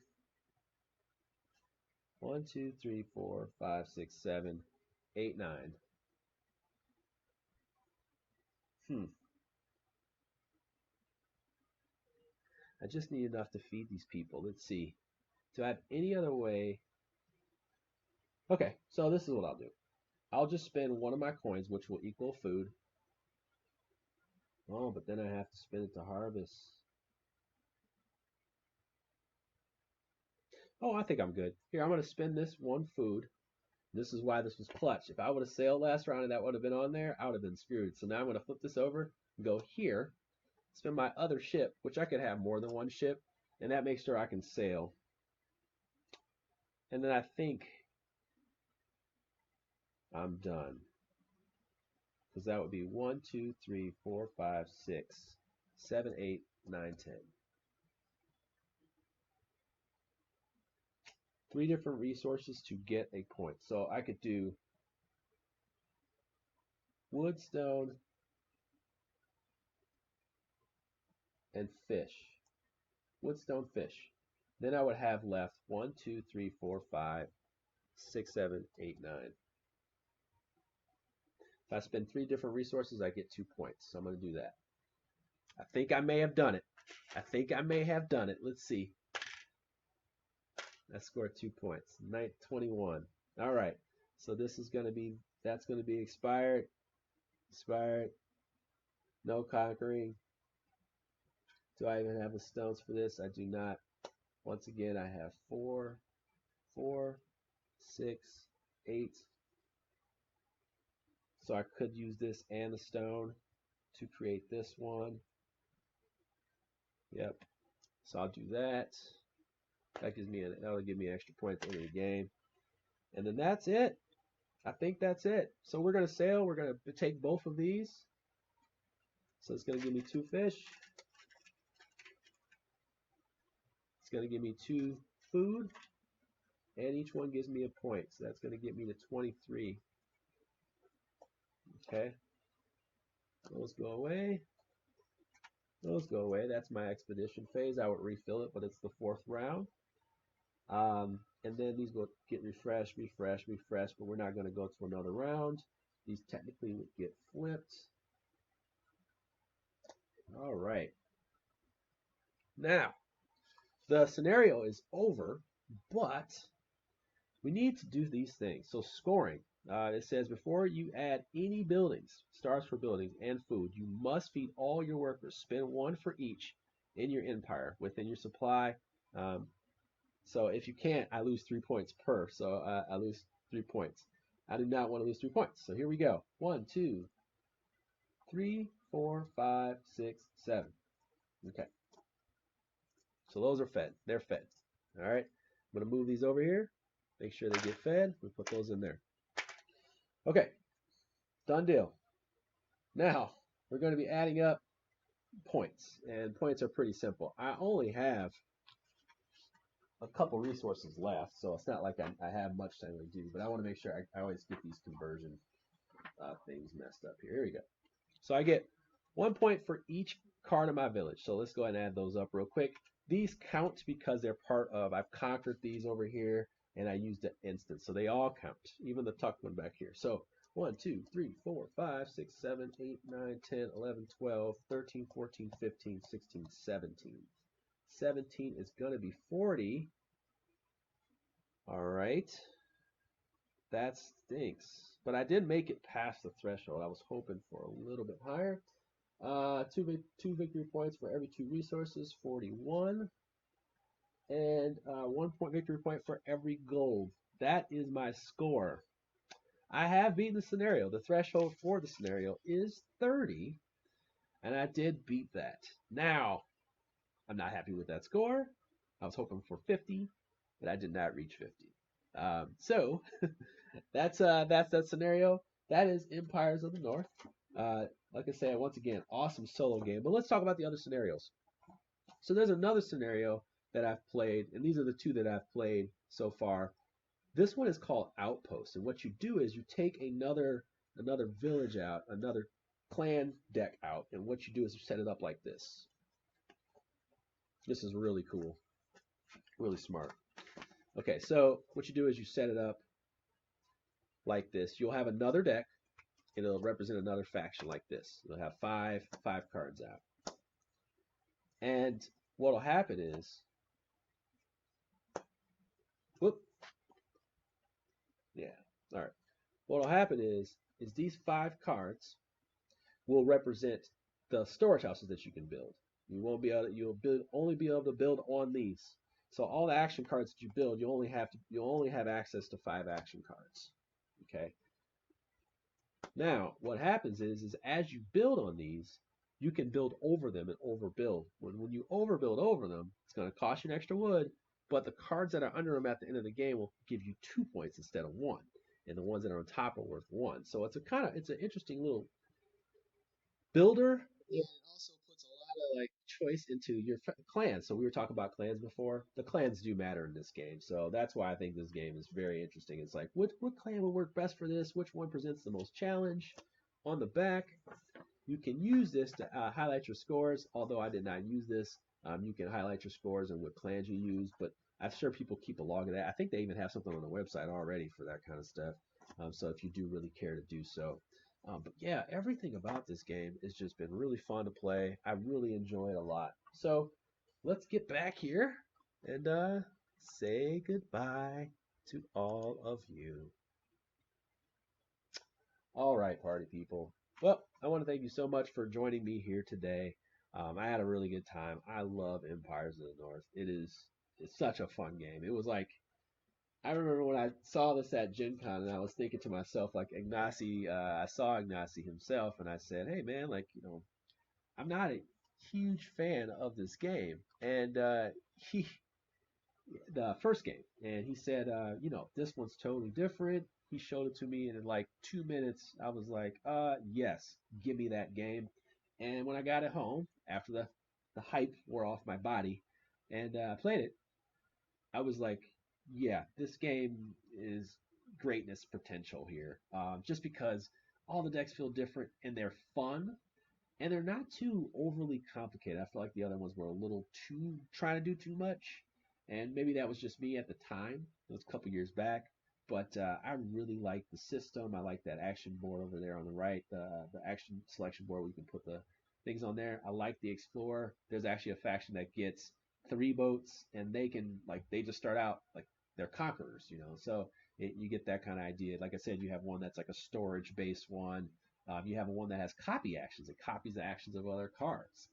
1, 2, 3, 4, 5, 6, 7, 8, 9. I just need enough to feed these people. Let's see. Do I have any other way? Okay, so this is what I'll do. I'll just spend one of my coins, which will equal food. Oh, but then I have to spend it to harvest. Oh, I think I'm good. Here, I'm going to spend this one food. This is why this was clutch. If I would have sailed last round and that would have been on there, I would have been screwed. So now I'm going to flip this over and go here, spend my other ship, which I could have more than one ship, and that makes sure I can sail. And then I think I'm done. Because that would be 1, 2, 3, 4, 5, 6, 7, 8, 9, 10. 3 different resources to get a point. So I could do wood, stone, and fish. Wood, stone, fish. Then I would have left 1, 2, 3, 4, 5, 6, 7, 8, 9. If I spend 3 different resources, I get 2 points. So I'm going to do that. I think I may have done it. Let's see. I scored 2 points. 21. All right. So this is going to be, that's going to be expired. Expired. No conquering. Do I even have the stones for this? I do not. Once again, I have 4, 4, 6, 8. So I could use this and the stone to create this one. Yep. So I'll do that. That'll give me an extra point at the end of the game. And then that's it. I think that's it. So we're going to sail. We're going to take both of these. So it's going to give me 2 fish. It's going to give me 2 food. And each one gives me a point. So that's going to get me to 23. Okay. Those go away. Those go away. That's my expedition phase. I would refill it, but it's the 4th round. And then these will get refreshed, but we're not going to go to another round. These technically would get flipped. All right. Now, the scenario is over, but we need to do these things. So scoring. It says before you add any buildings, stars for buildings, and food, you must feed all your workers. Spend 1 for each in your empire within your supply. So if you can't, I lose 3 points per. So I lose 3 points. I do not want to lose 3 points. So here we go. 1, 2, 3, 4, 5, 6, 7. Okay. So those are fed. They're fed. All right. I'm going to move these over here. Make sure they get fed. We put those in there. Okay. Done deal. Now, we're going to be adding up points. And points are pretty simple. I only have a couple resources left, so it's not like I have much time to do, but I want to make sure I always get these conversion things messed up here. Here we go. So I get 1 point for each card of my village. So let's go ahead and add those up real quick. These count because they're part of, I've conquered these over here, and I used an instance. So they all count, even the tucked one back here. So 1, 2, 3, 4, 5, 6, 7, 8, 9, 10, 11, 12, 13, 14, 15, 16, 17. 17 is going to be 40. All right. That stinks. But I did make it past the threshold. I was hoping for a little bit higher. 2 victory points for every 2 resources, 41. And 1 point victory point for every gold. That is my score. I have beaten the scenario. The threshold for the scenario is 30. And I did beat that. Now, I'm not happy with that score. I was hoping for 50, but I did not reach 50. So that's that scenario. That is Empires of the North. Like I said, once again, awesome solo game. But let's talk about the other scenarios. So there's another scenario that I've played, and these are the 2 that I've played so far. This one is called Outpost, and what you do is you take another village out, another clan deck out, and what you do is you set it up like this. This is really cool, really smart. Okay, so what you do is you set it up like this. You'll have another deck. It'll represent another faction like this. You'll have five cards out. And what'll happen is, whoop, yeah, all right. What'll happen is these 5 cards will represent the storage houses that you can build. You won't be able to, you'll build only be able to build on these. So all the action cards that you build, you only have access to 5 action cards. Okay. Now, what happens is as you build on these, you can build over them and overbuild. When you overbuild over them, it's going to cost you an extra wood, but the cards that are under them at the end of the game will give you 2 points instead of one, and the ones that are on top are worth one. So it's an interesting little builder. And it also puts a lot of like choice into your clans. So we were talking about clans before. The clans do matter in this game, so that's why I think this game is very interesting. It's like what clan would work best for this? Which one presents the most challenge? On the back, you can use this to highlight your scores. Although I did not use this, you can highlight your scores and what clans you use. But I'm sure people keep a log of that. I think they even have something on the website already for that kind of stuff. So if you do really care to do so. But yeah, everything about this game has just been really fun to play. I really enjoy it a lot. So let's get back here and say goodbye to all of you. All right, party people. Well, I want to thank you so much for joining me here today. I had a really good time. I love Empires of the North. It's such a fun game. It was like I remember when I saw this at Gen Con and I was thinking to myself, like Ignacy, I saw Ignacy himself and I said, hey man, like, I'm not a huge fan of this game. And he, the first game, and he said, this one's totally different. He showed it to me and in like 2 minutes, I was like, yes, give me that game. And when I got it home, after the hype wore off my body and played it, I was like, yeah, this game is greatness potential here. Just because all the decks feel different and they're fun and they're not too overly complicated. I feel like the other ones were a little too trying to do too much, and maybe that was just me at the time. It was a couple years back, but I really like the system. I like that action board over there on the right, the action selection board where you can put the things on there. I like the Explorer. There's actually a faction that gets 3 boats, and they just start out like they're conquerors, So you get that kind of idea. Like I said, you have one that's like a storage based one. You have one that has copy actions. It copies the actions of other cards.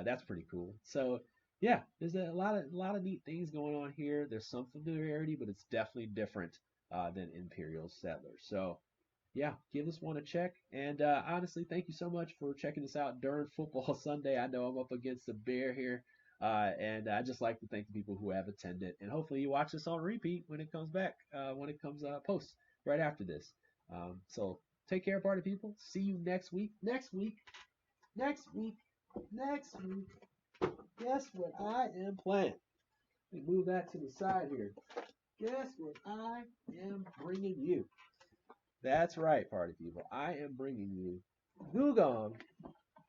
That's pretty cool. So yeah, there's a lot of neat things going on here. There's some familiarity, but it's definitely different than Imperial Settlers. So yeah, give this one a check. And honestly, thank you so much for checking this out during Football Sunday. I know I'm up against the bear here. And I just like to thank the people who have attended. And hopefully you watch this on repeat when it comes back, when it comes post right after this. So take care, party people. See you next week. Next week. Next week. Next week. Guess what I am playing? Let me move that to the side here. Guess what I am bringing you? That's right, party people. I am bringing you Gugong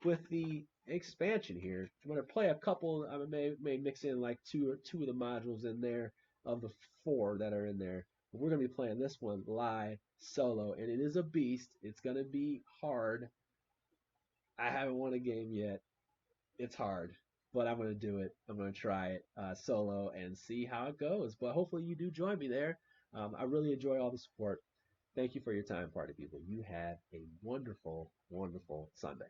with the expansion here. I'm going to play a couple. I may mix in like two of the modules in there of the 4 that are in there. But we're going to be playing this one live solo, and it is a beast. It's going to be hard. I haven't won a game yet. It's hard, but I'm going to do it. I'm going to try it solo and see how it goes. But hopefully you do join me there. I really enjoy all the support. Thank you for your time, party people. You have a wonderful, wonderful Sunday.